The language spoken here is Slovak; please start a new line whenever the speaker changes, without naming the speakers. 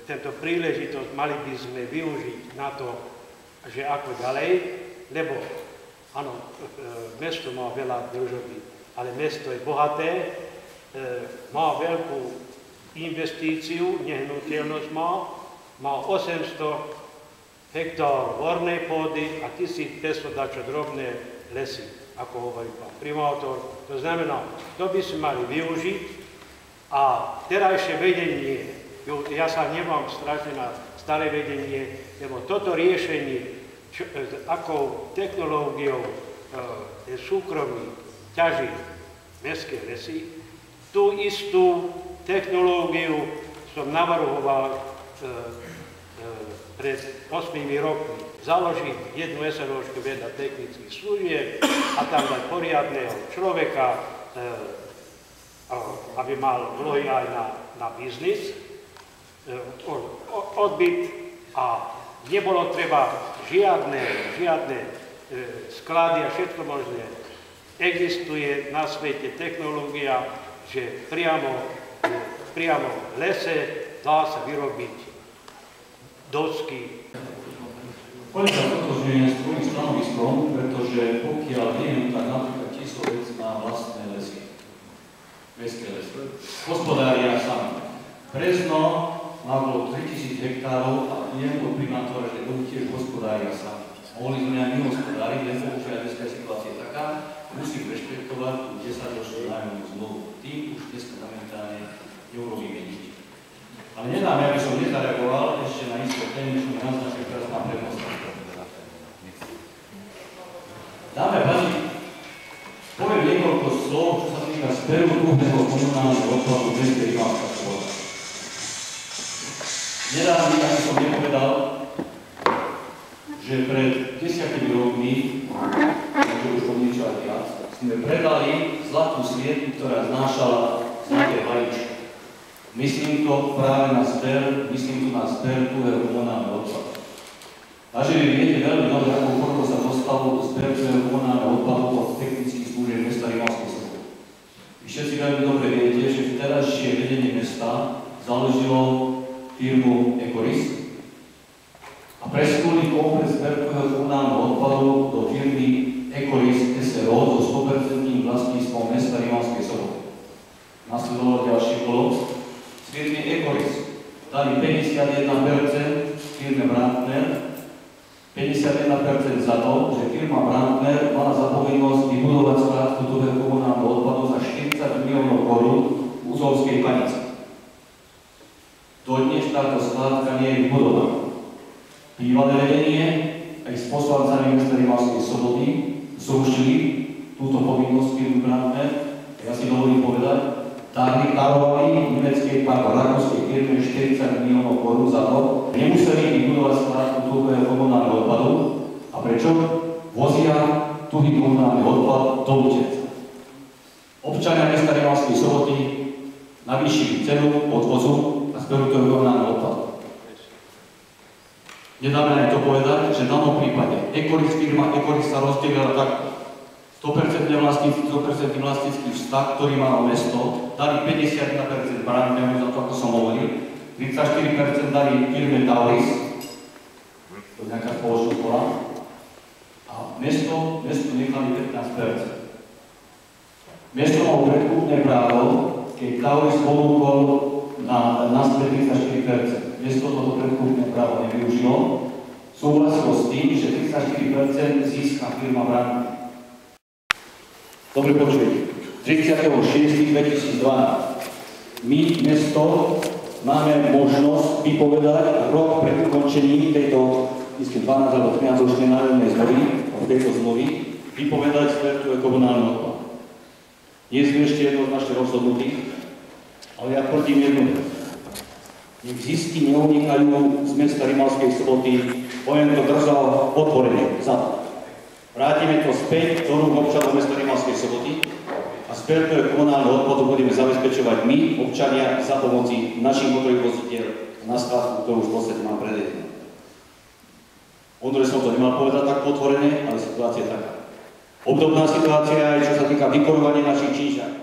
tento príležitosť mali by sme využiť na to, že ako ďalej, lebo áno, mesto má veľa družoby, ale mesto je bohaté, má veľkú investíciu, nehnuteľnosť má 800 hektárov ornej pôdy a 1500 dačo drobné lesy, ako hovorí pán primátor. To znamená, to by sme mali využiť a terajšie vedenie, ja sa nemám strašne na staré vedenie, lebo toto riešenie, akou technológiou súkromí ťaží mestské lesy, tú istú technológiu som navrhoval pred 8 rokmi. Založiť jednu SROčku vedľa technických služieb a tam dať poriadného človeka, aby mal vlohy aj na biznis, odbyt a nebolo treba žiadne sklady a všetko možné. Existuje na svete technológia, že priamo v lese dá sa vyrobiť dosky.
Poďme sa totožňujem s tvojím stanoviskom, pretože pokiaľ viem, tak napríklad Tisovec má vlastné lesy. Mestské lesy. Hospodária sami. Brezno má okolo 3000 hektárov a viem od primátora, že oni tiež hospodária sami. Mohli sme aj my hospodáriť, len bohužiaľ dneska situácia je taká, musím rešpektovať tú 10-ročnú nájomnú zmluvu. Tým už dneska momentálne neurobíme nič. Ale nedáme, aby som nezareagoval ešte na isté témy, čo mi naznačuje teraz na prednosť. Dáme pani, poviem niekoľko slov, čo sa týka zberu druhého komunálneho odpadu v meste Rimavská Sobota. Nedá mi, aby som nepovedal, že pred 10 rokmi, možno už o niečo aj viac, sme predali zlatú sliepku, ktorá znášala zlaté vajíčko. Myslím to práve na zber, druhého komunálneho odpadu. Takže vy viete veľmi dobre, ako koľko sa dostalo do zber druhého komunálneho odpadu od technických služieb mesta Rimavskej Soboty. Vy všetci veľmi dobre viete, že vtedajšie vedenie mesta založilo firmu Ecoris a presúdili komplet zber druhého komunálneho odpadu do firmy Ecoris SRO so 100% vlastníctvom mesta Rimavskej Soboty. Nasledovalo ďalšie kolo. Z firmy Ecoris dali 51% firme Brandner, 51% za to, že firma Brandner mala za povinnosť vybudovať skládku druhého komunálneho odpadu za 40 miliónov korún v Uzovskej Panici. Dodnes táto skládka nie je vybudovaná. Bývalé vedenie aj s poslancami mesta Rimavskej Soboty zrušili túto povinnosť firmy Brandner. Ja si dovolím povedať, darovali nemeckej rakúskej firme 40 miliónov korún za to, nemuseli vybudovať skládku druhého komunálneho odpadu. A prečo? Vozia tuhý komunálny odpad do Lučenca. Občania mesta Rimavskej Soboty navýšili cenu odvozu a zberu toho komunálneho odpadu. Nedáme aj to povedať, že v danom prípade firma Ecoris sa rozdelila tak 100% vlastnícky vztah, ktorý má mesto, dali 51% Brandneru, za to, ako som hovoril, 34% dali firme Tauris, to je nejaká spoločnosť bola, a mesto nechali 15%. Mesto malo predkúpne právo, keď Tauris ponúkol na naspäť 34%. Mesto toto predkúpne právo nevyužilo, súhlasilo s tým, že 34% získa firma Brandner. Dobre počujete. 30.6.2012 my, mesto, máme možnosť vypovedať rok pred ukončením tejto 12 alebo 13 ročnej nájomnej zmluvy, tejto zmluvy, vypovedať zber komunálneho odpadu. Nie sme ešte jednoznačne rozhodnutí, ale ja tvrdím jednu vec. Nech zisky neunikajú z mesta Rimavskej Soboty, poviem to drzo otvorene za to. Vrátime to späť do rúk občanov mesta Rimavskej Soboty a zber komunálneho odpadu budeme zabezpečovať my, občania, za pomoci našich motorových vozidiel na skládku, ktorú už v podstate mám predejenú. Ondrej som to nemal povedať tak otvorene, ale situácia je taká. Obdobná situácia je, čo sa týka vykorovania našich čížach.